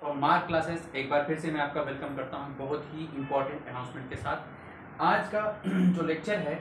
और mark classes एक बार फिर से मैं आपका वेलकम करता हूं बहुत ही इम्पोर्टेंट अनाउंसमेंट के साथ। आज का जो लेक्चर है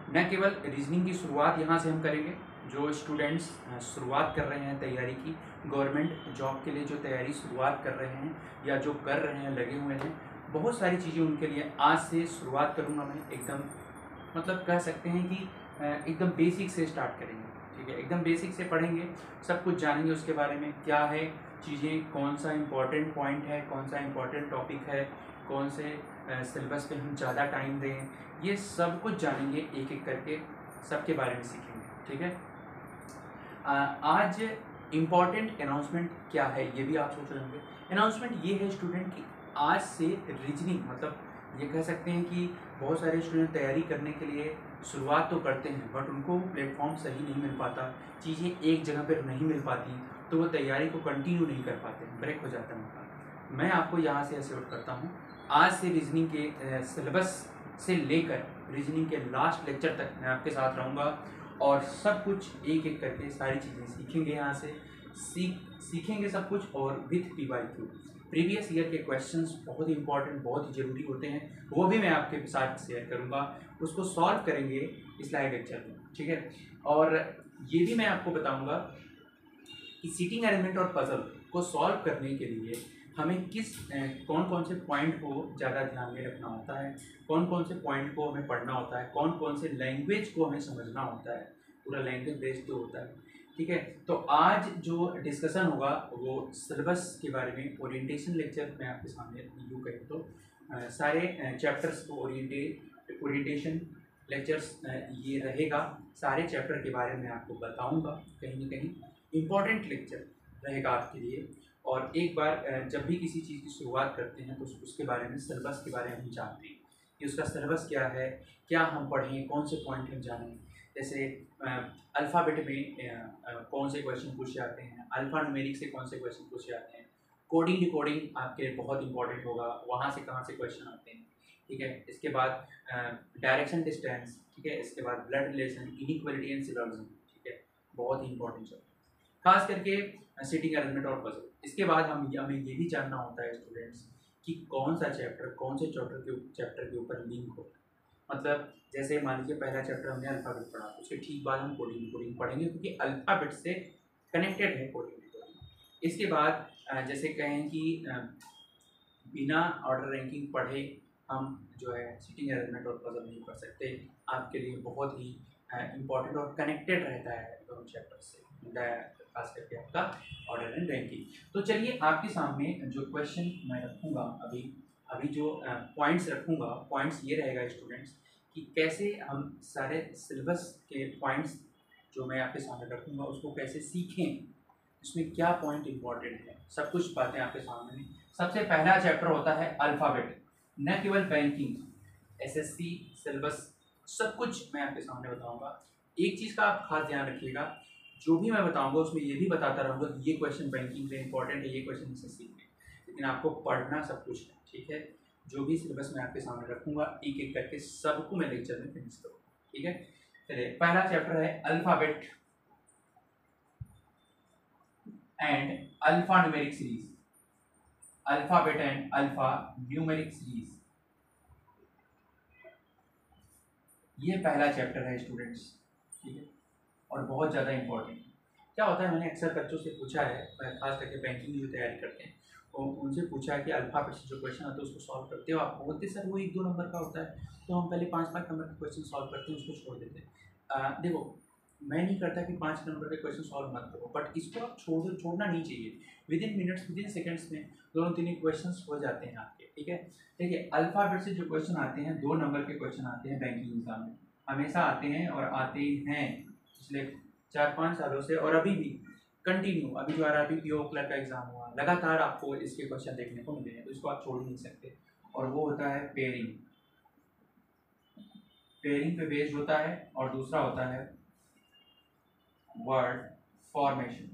न केवल रीजनिंग की शुरुआत यहाँ से हम करेंगे। जो स्टूडेंट्स शुरुआत कर रहे हैं तैयारी की, गवर्नमेंट जॉब के लिए जो तैयारी शुरुआत कर रहे हैं या जो कर रहे हैं, लगे हुए हैं, बहुत सारी चीज़ें उनके लिए आज से शुरुआत करूँगा मैं। एकदम मतलब कह सकते हैं कि एकदम बेसिक से स्टार्ट करेंगे। ठीक है, एकदम बेसिक से पढ़ेंगे, सब कुछ जानेंगे उसके बारे में, क्या है चीज़ें, कौन सा इम्पोर्टेंट पॉइंट है, कौन सा इम्पोर्टेंट टॉपिक है, कौन से सिलेबस पे हम ज़्यादा टाइम दें, ये सब कुछ जानेंगे एक एक करके, सबके बारे में सीखेंगे। ठीक है, आज इम्पॉर्टेंट अनाउंसमेंट क्या है ये भी आप सोच रहे होंगे। अनाउंसमेंट ये है स्टूडेंट की आज से रीजनिंग, मतलब ये कह सकते हैं कि बहुत सारे स्टूडेंट तैयारी करने के लिए शुरुआत तो करते हैं बट उनको प्लेटफॉर्म सही नहीं मिल पाता, चीज़ें एक जगह पर नहीं मिल पाती, तो वो तैयारी को कंटिन्यू नहीं कर पाते, ब्रेक हो जाता है उनका। मैं आपको यहाँ से एश्योर करता हूँ, आज से रीजनिंग के सिलेबस से लेकर रीजनिंग के लास्ट लेक्चर तक मैं आपके साथ रहूँगा और सब कुछ एक एक करके सारी चीज़ें सीखेंगे। यहाँ से सीखेंगे सब कुछ, और विथ PYQ प्रीवियस ईयर के क्वेश्चंस बहुत ही इंपॉर्टेंट, बहुत ही ज़रूरी होते हैं, वो भी मैं आपके साथ शेयर करूँगा, उसको सॉल्व करेंगे इस लाइव लेक्चर में। ठीक है, और ये भी मैं आपको बताऊँगा कि सीटिंग अरेंजमेंट और पजल को सॉल्व करने के लिए हमें कौन कौन से पॉइंट को ज़्यादा ध्यान में रखना होता है, कौन कौन से पॉइंट को हमें पढ़ना होता है, कौन कौन से लैंग्वेज को हमें समझना होता है, पूरा लैंग्वेज बेस्ड जो होता है। ठीक है, तो आज जो डिस्कशन होगा वो सिलेबस के बारे में, ओरिएंटेशन लेक्चर मैं आपके सामने यूँ कहें तो सारे चैप्टर्स को ओरिएंटेशन लेक्चर्स ये रहेगा, सारे चैप्टर के बारे में आपको बताऊंगा, कहीं ना कहीं इम्पॉर्टेंट लेक्चर रहेगा आपके लिए। और एक बार जब भी किसी चीज़ की शुरुआत करते हैं तो उसके बारे में, सिलेबस के बारे में हम जानते हैं कि उसका सिलेबस क्या है, क्या हम पढ़ें, कौन से पॉइंट हम जानें। जैसे अल्फ़ाबेट में कौन से क्वेश्चन पूछे जाते हैं, अल्फ़ा न्यूमेरिक से कौन से क्वेश्चन पूछे जाते हैं, कोडिंग डिकोडिंग आपके बहुत इंपॉर्टेंट होगा, वहाँ से कहाँ से क्वेश्चन आते हैं। ठीक है, इसके बाद डायरेक्शन डिस्टेंस, ठीक है, इसके बाद blood relation, inequality and syllogism, ठीक है, बहुत ही इंपॉर्टेंट चैप्टर, खास करके सीटिंग अरेंजमेंट और पजल। इसके बाद हमें ये भी जानना होता है स्टूडेंट्स कि कौन सा चैप्टर कौन से चैप्टर के ऊपर लिंक हो। मतलब जैसे मान लीजिए पहला चैप्टर हमने अल्फ़ाबेट पढ़ा, उसके ठीक बाद हम कोडिंग पढ़ेंगे, क्योंकि अल्फ़ाबेट से कनेक्टेड है कोडिंग। इसके बाद जैसे कहें कि बिना ऑर्डर रैंकिंग पढ़े हम जो है सीटिंग अरेंजमेंट और पजल नहीं पढ़ सकते, आपके लिए बहुत ही इम्पॉर्टेंट और कनेक्टेड रहता है दोनों चैप्टर से, खास करके आपका ऑर्डर एंड रैंकिंग। तो चलिए आपके सामने जो क्वेश्चन मैं रखूँगा अभी जो पॉइंट्स रखूँगा, पॉइंट्स ये रहेगा स्टूडेंट्स कि कैसे हम सारे सिलेबस के पॉइंट्स जो मैं आपके सामने रखूँगा उसको कैसे सीखें, इसमें क्या पॉइंट इंपॉर्टेंट है, सब कुछ बातें आपके सामने। सबसे पहला चैप्टर होता है अल्फ़ाबेट, न केवल बैंकिंग, SSC सिलेबस, सब कुछ मैं आपके सामने बताऊंगा। एक चीज़ का आप खास ध्यान रखिएगा, जो भी मैं बताऊंगा उसमें ये भी बताता रहूँगा कि ये क्वेश्चन बैंकिंग में इंपॉर्टेंट है, ये क्वेश्चन SSC में, लेकिन आपको पढ़ना सब कुछ है। ठीक है, जो भी सिलेबस मैं आपके सामने रखूँगा एक एक करके सबको मैं लेक्चर में फिनिश करूँगा। ठीक है, चलिए पहला चैप्टर है alphabet and alpha numeric series, alphabet and alpha numeric series, ये पहला चैप्टर है स्टूडेंट्स। ठीक है, और बहुत ज़्यादा इंपॉर्टेंट क्या होता है, मैंने अक्सर बच्चों से पूछा है, खास करके बैंकिंग की जो तैयारी करते हैं, तो उनसे पूछा है कि अल्फ़ाबेट से जो क्वेश्चन आता है उसको सॉल्व करते हो आप? बोलते सर वो 1-2 नंबर का होता है, तो हम पहले 5-5 नंबर के क्वेश्चन सॉल्व करते हैं, उसको छोड़ देते हैं। देखो, मैं नहीं करता कि 5 नंबर के क्वेश्चन सॉल्व मत करो, बट इसको आप छोड़ना नहीं चाहिए। विदिन मिनट्स, विदिन सेकेंड्स में दोनों तीन क्वेश्चन हो जाते हैं आपके। ठीक है, देखिए अल्फ़ाबेट से जो क्वेश्चन आते हैं, 2 नंबर के क्वेश्चन आते हैं बैंकिंग एग्जाम में, हमेशा आते हैं और आते हैं पिछले 4-5 सालों से, और अभी भी कंटिन्यू। अभी जो RRB PO क्लर्क का एग्जाम हुआ, लगातार आपको इसके क्वेश्चन देखने को मिले हैं, तो इसको आप छोड़ नहीं सकते। और वो होता है पेयरिंग, पेयरिंग पे बेस्ड होता है, और दूसरा होता है वर्ड फॉर्मेशन,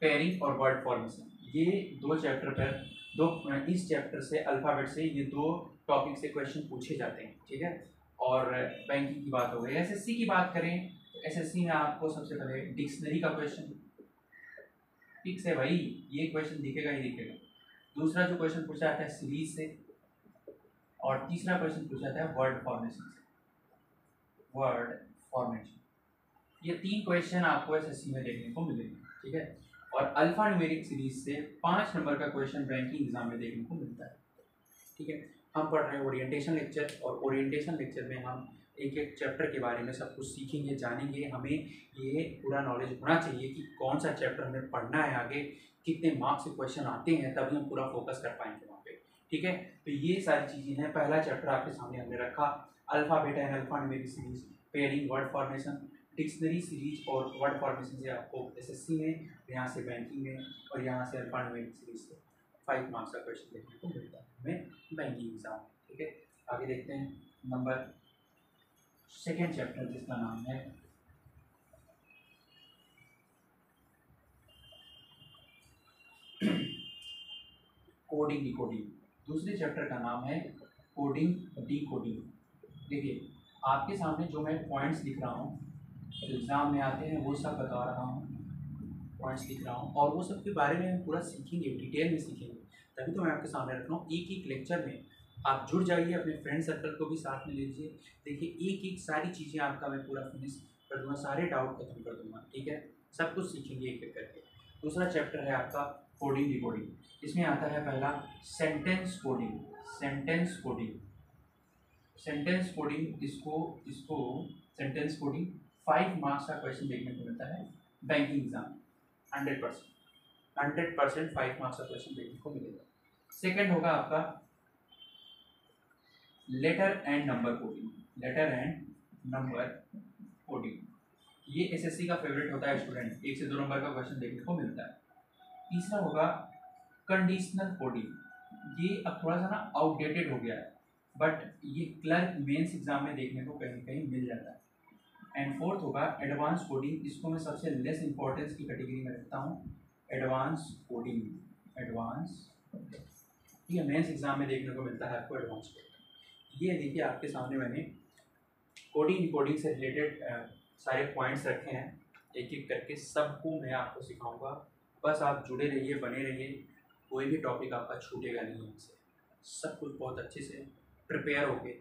पेयरिंग और वर्ड फॉर्मेशन, ये 2 चैप्टर पर इस चैप्टर से, अल्फ़ाबेट से, ये 2 टॉपिक से क्वेश्चन पूछे जाते हैं। ठीक है, और बैंकिंग की बात हो गई। SSC की बात करें तो SSC में आपको सबसे पहले डिक्शनरी का क्वेश्चन, फिक्स है भाई, ये क्वेश्चन दिखेगा ही दिखेगा। दूसरा जो क्वेश्चन पूछा जाता है सीरीज से, और तीसरा क्वेश्चन पूछा जाता है वर्ड फॉर्मेशन से, वर्ड फॉर्मेशन। ये 3 क्वेश्चन आपको एसएससी में देखने को मिलेंगे, ठीक है। और अल्फा न्यूमेरिक सीरीज से 5 नंबर का क्वेश्चन बैंकिंग एग्जाम में देखने को मिलता है, ठीक है। हम पढ़ रहे हैं ओरिएंटेशन लेक्चर, और ओरिएंटेशन लेक्चर में हम एक एक चैप्टर के बारे में सब कुछ सीखेंगे, जानेंगे। हमें ये पूरा नॉलेज होना चाहिए कि कौन सा चैप्टर हमें पढ़ना है, आगे कितने मार्क्स के क्वेश्चन आते हैं, तभी हम पूरा फोकस कर पाएंगे वहाँ पे, ठीक है। तो ये सारी चीज़ें हैं। पहला चैप्टर आपके सामने हमने रखा, alpha beta and alpha numeric series, pairing, word formation, dictionary series और वर्ड फॉर्मेशन से आपको एसएससी में, यहाँ से बैंकिंग में, और यहाँ से अल्फा न्यूमेरिक सीरीज से 5 मार्क्स का क्वेश्चन देखने को मिलता है हमें बैंकिंग एग्जाम, ठीक है। आगे देखते हैं नंबर सेकेंड चैप्टर, जिसका नाम है कोडिंग डिकोडिंग। दूसरे चैप्टर का नाम है कोडिंग डिकोडिंग। देखिए आपके सामने जो मैं पॉइंट्स लिख रहा हूँ, जो एग्ज़ाम में आते हैं वो सब बता रहा हूँ, पॉइंट्स लिख रहा हूँ, और वो सब के बारे में हम पूरा सीखेंगे, डिटेल में सीखेंगे। तभी तो मैं आपके सामने रख रहा हूँ। एक एक लेक्चर में आप जुड़ जाइए, अपने फ्रेंड सर्कल को भी साथ में लीजिए। देखिए एक एक सारी चीज़ें आपका मैं पूरा फिनिश कर दूँगा, सारे डाउट खत्म कर दूँगा, ठीक है। सब कुछ सीखेंगे एक एक करके। दूसरा चैप्टर है आपका कोडिंग डिकोडिंग। इसमें आता है पहला sentence coding. Sentence coding, sentence coding, इसको इसको सेंटेंस कोडिंग 5 मार्क्स का क्वेश्चन देखने को मिलता है बैंकिंग एग्जाम, 100% 5 मार्क्स का क्वेश्चन देखने को मिलेगा। सेकंड होगा आपका letter and number coding. Letter and number coding, ये एसएससी का फेवरेट होता है स्टूडेंट, 1 से 2 नंबर का क्वेश्चन देखने को मिलता है। तीसरा होगा कंडीशनल कोडिंग। ये अब थोड़ा सा ना आउटडेटेड हो गया है, बट ये क्लर्क मेंस एग्जाम में देखने को कहीं कहीं मिल जाता है। एंड फोर्थ होगा एडवांस कोडिंग। इसको मैं सबसे लेस इंपॉर्टेंस की कैटेगरी में रखता हूँ, एडवांस कोडिंग, एडवांस, ठीक है। मेंस एग्जाम में देखने को मिलता है आपको एडवांस कोडिंग। ये देखिए आपके सामने मैंने कोडिंग से रिलेटेड सारे पॉइंट्स रखे हैं, एक एक करके सबको मैं आपको सिखाऊंगा। बस आप जुड़े रहिए, बने रहिए, कोई भी टॉपिक आपका छूटेगा नहीं हमसे। सब कुछ बहुत अच्छे से प्रिपेयर होके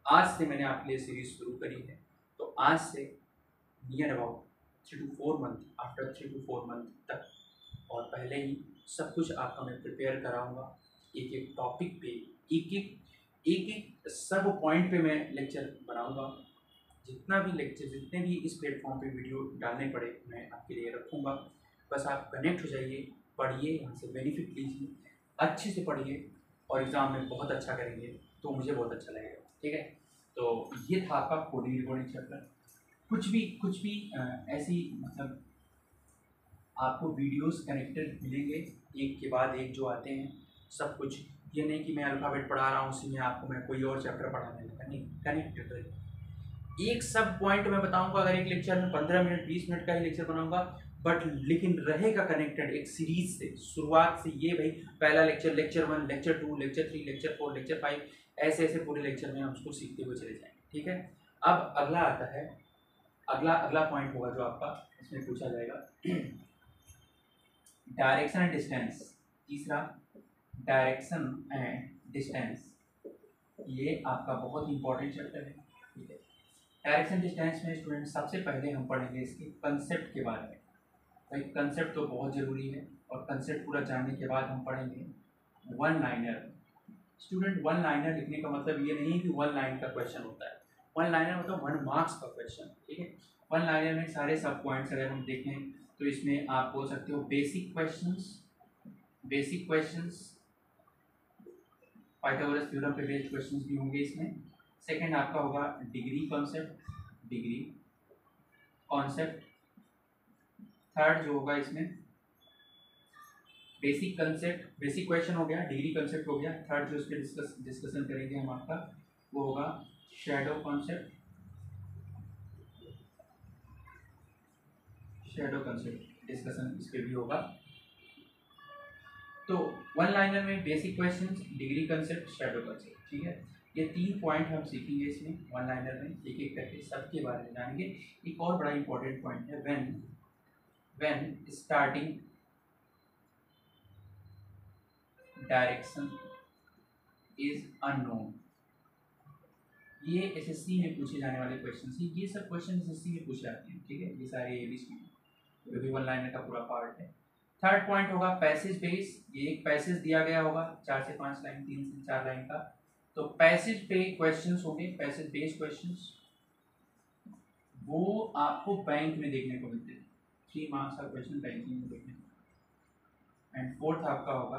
आज से मैंने आपके लिए सीरीज शुरू करी है। तो आज से near about 3 to 4 month, after 3 to 4 month तक, और पहले ही सब कुछ आपका मैं प्रिपेयर कराऊंगा। एक एक टॉपिक पे, एक एक सब पॉइंट पे मैं लेक्चर बनाऊंगा। जितना भी लेक्चर, जितने भी इस प्लेटफॉर्म पे वीडियो डालने पड़े मैं आपके लिए रखूँगा। बस आप कनेक्ट हो जाइए, पढ़िए, यहाँ से बेनिफिट लीजिए, अच्छे से पढ़िए, और एग्ज़ाम में बहुत अच्छा करेंगे तो मुझे बहुत अच्छा लगेगा, ठीक है। तो ये था आपका कोडिंग रिकॉर्डिंग चैप्टर। कुछ भी ऐसी मतलब आपको वीडियोस कनेक्टेड मिलेंगे, एक के बाद एक जो आते हैं सब कुछ। ये नहीं कि मैं अल्फ़ाबेट पढ़ा रहा हूँ उसी में आपको मैं कोई और चैप्टर पढ़ाने लगा, नहीं, कनेक्टेड रहे। एक सब पॉइंट मैं बताऊंगा, अगर एक लेक्चर में 15 मिनट 20 मिनट का ही लेक्चर बनाऊंगा, बट लेकिन रहेगा कनेक्टेड एक सीरीज से, शुरुआत से। ये भाई पहला lecture, lecture 1, lecture 2, lecture 3, lecture 4, lecture 5, ऐसे ऐसे पूरे लेक्चर में हम उसको सीखते हुए चले जाएंगे, ठीक है। अब अगला आता है, अगला पॉइंट होगा जो आपका इसमें पूछा जाएगा, डायरेक्शन एंड डिस्टेंस। तीसरा डायरेक्शन एंड डिस्टेंस, ये आपका बहुत इंपॉर्टेंट चैप्टर है, ठीक है। डायरेक्शन डिस्टेंस में स्टूडेंट सबसे पहले हम पढ़ेंगे इसके कंसेप्ट के बारे में। भाई कंसेप्ट तो बहुत ज़रूरी है, और कंसेप्ट पूरा जानने के बाद हम पढ़ेंगे one liner. Student one liner लिखने का मतलब ये नहीं कि 1 लाइन का क्वेश्चन होता है, 1 लाइनर मतलब 1 मार्क्स का क्वेश्चन, ठीक है। 1 लाइनर में सारे सब पॉइंट्स अगर हम देखें तो इसमें आप बोल सकते हो बेसिक क्वेश्चंस, पाइथागोरस थ्योरम पे बेस्ड क्वेश्चंस भी होंगे इसमें। सेकंड आपका होगा डिग्री कॉन्सेप्ट। थर्ड जो होगा इसमें बेसिक क्वेश्चन हो गया, डिग्री कॉन्सेप्ट हो गया। थर्ड जो इस पर डिस्कशन करेंगे हम आपका, वो होगा शैडो कॉन्सेप्ट डिस्कशन इस पर भी होगा। तो 1 लाइनर में basic questions, degree concept, shadow concept, ठीक है। ये 3 पॉइंट हम सीखेंगे इसमें 1 लाइनर में, एक एक करके सबके बारे में जानेंगे। एक और बड़ा इंपॉर्टेंट पॉइंट है when starting direction is unknown. ये एसएससी में पूछे जाने वाले क्वेश्चन हैं, ये सब क्वेश्चन एसएससी में पूछे जाते हैं, ठीक है, ये सारे एबीसी जो भी वन लाइनर का पूरा पार्ट है। थर्ड पॉइंट होगा पैसेज बेस, ये एक पैसेज दिया गया होगा 4 से 5 लाइन, 3 से 4 लाइन का, तो पैसेज पे क्वेश्चंस होंगे, पैसेज बेस्ड क्वेश्चंस, वो आपको बैंक में देखने को मिलते हैं, 3 मार्क्स का क्वेश्चन बैंकिंग में देखने को। एंड फोर्थ आपका होगा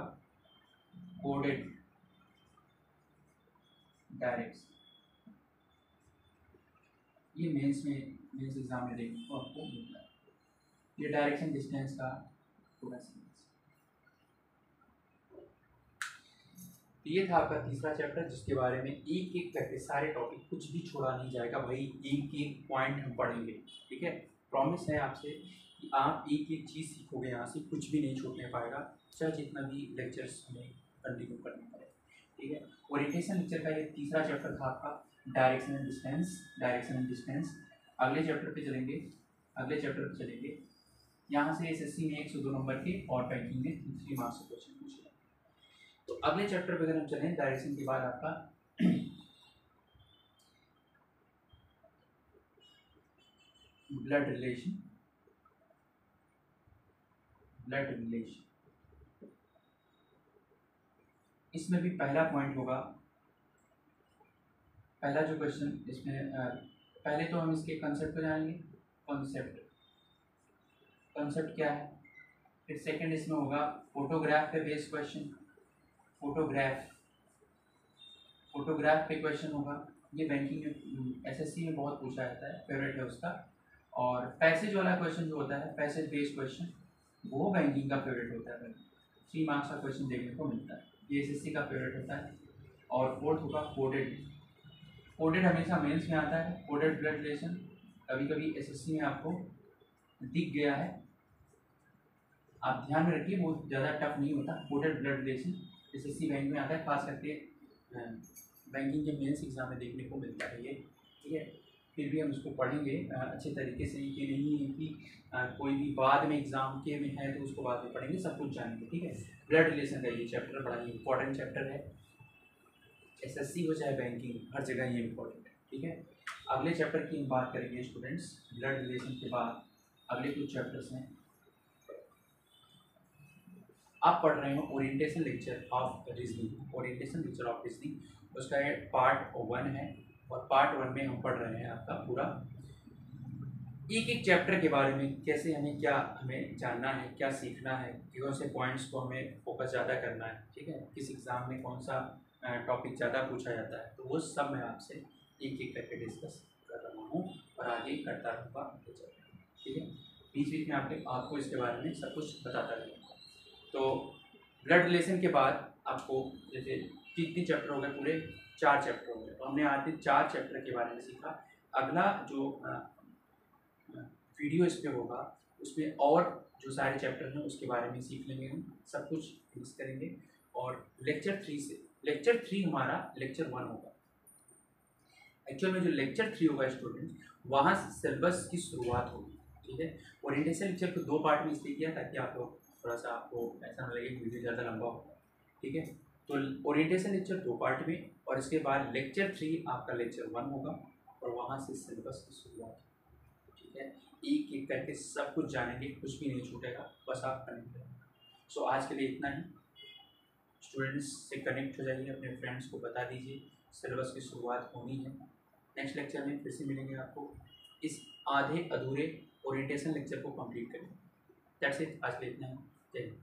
कोडेड डायरेक्शन, ये मेंस एग्जाम में देखने को आपको मिलता है, ये डायरेक्शन डिस्टेंस का पूरा सीरीज। ये था आपका तीसरा चैप्टर, जिसके बारे में एक एक करके सारे टॉपिक, कुछ भी छोड़ा नहीं जाएगा भाई, एक एक पॉइंट हम पढ़ेंगे, ठीक है। प्रॉमिस है आपसे कि आप एक एक चीज़ सीखोगे, यहाँ से कुछ भी नहीं छूटने पाएगा, चाहे जितना भी लेक्चर्स हमें कंटिन्यू करने पड़े, ठीक है। ओरिएंटेशन लेक्चर का ये तीसरा चैप्टर था आपका, डायरेक्शन एंड डिस्टेंस। अगले चैप्टर पे चलेंगे, यहाँ से एसएससी में 102 नंबर के और बैंकिंग में 3 मार्क्स के क्वेश्चन पूछे। तो अगले चैप्टर पे अगर हम चलें, डायरेक्शन के बाद आपका ब्लड रिलेशन, इसमें भी पहला पॉइंट होगा, पहला जो क्वेश्चन इसमें पहले तो हम इसके कंसेप्ट को जानेंगे, कंसेप्ट क्या है, फिर सेकंड इसमें होगा फोटोग्राफ पे बेस्ड क्वेश्चन, फोटोग्राफ पे क्वेश्चन होगा, ये बैंकिंग में एसएससी में बहुत पूछा जाता है, फेवरेट है उसका। और पैसेज वाला क्वेश्चन जो होता है, पैसेज बेस्ड क्वेश्चन, वो बैंकिंग का फेवरेट होता है, 3 मार्क्स का क्वेश्चन देखने को मिलता है, ये एसएससी का फेवरेट होता है। और फोर्थ होगा कोडेड हमेशा मेंस में आता है, कोडेड ब्लड रिलेशन, कभी कभी एसएससी में आपको दिख गया है, आप ध्यान में रखिए, वो ज़्यादा टफ नहीं होता। Coded blood relation SSC bank में आता है, खास करके बैंकिंग के मेंस एग्जाम में देखने को मिलता है ये, ठीक है। फिर भी हम उसको पढ़ेंगे अच्छे तरीके से, ये नहीं है कि कोई भी बाद में एग्जाम के में है तो उसको बाद में पढ़ेंगे, सब कुछ जानेंगे, ठीक है। ब्लड रिलेशन का ये चैप्टर बड़ा ही इंपॉर्टेंट चैप्टर है, एसएससी हो चाहे बैंकिंग, हर जगह ये इंपॉर्टेंट है, ठीक है। अगले चैप्टर की हम बात करेंगे स्टूडेंट्स, ब्लड रिलेशन के बाद अगले कुछ चैप्टर्स हैं। आप पढ़ रहे हो ओरिएंटेशन लेक्चर ऑफ रीजनिंग, उसका पार्ट 1 है, और पार्ट 1 में हम पढ़ रहे हैं आपका पूरा एक एक चैप्टर के बारे में, कैसे हमें जानना है, क्या सीखना है, कौन से पॉइंट्स को हमें फोकस ज़्यादा करना है, ठीक है, किस एग्ज़ाम में कौन सा टॉपिक ज़्यादा पूछा जाता है, तो वो सब मैं आपसे एक एक करके डिस्कस कर रहा हूँ और आगे करता रहूँगा, ठीक है। बीच बीच में आपको इसके बारे में सब कुछ बताता रहूँगा। तो ब्लड रिलेशन के बाद आपको जैसे कितने चैप्टर हो गए, पूरे 4 चैप्टर हो गए, तो हमने आज 4 चैप्टर के बारे में सीखा। अगला जो वीडियो इस पर होगा, उसमें और जो सारे चैप्टर हैं उसके बारे में सीख लेंगे, हम सब कुछ मिस करेंगे। और लेक्चर 3 हमारा लेक्चर 1 होगा। एक्चुअल में जो लेक्चर 3 होगा स्टूडेंट, वहाँ से सिलेबस की शुरुआत होगी, ठीक है। ओरिएंटेशन लेक्चर को 2 पार्ट में इसलिए किया ताकि आप लोग थोड़ा सा आपको ऐसा न लगे कि वीडियो ज़्यादा लंबा होगा, ठीक है। तो ओरिएंटेशन लेक्चर 2 पार्ट में, और इसके बाद लेक्चर 3 आपका लेक्चर 1 होगा, और वहाँ से सिलेबस की शुरुआत, ठीक है। एक एक करके सब कुछ जानेंगे, कुछ भी नहीं छूटेगा, बस आप कनेक्ट रहें। सो आज के लिए इतना ही। स्टूडेंट्स से कनेक्ट हो जाइए, अपने फ्रेंड्स को बता दीजिए सिलेबस की शुरुआत होनी है। नेक्स्ट लेक्चर में फिर से मिलेंगे आपको, इस आधे अधूरे ओरिएंटेशन लेक्चर को कंप्लीट करेंगे। दैट्स इट, आज के लिए इतना ही। जय हिंद।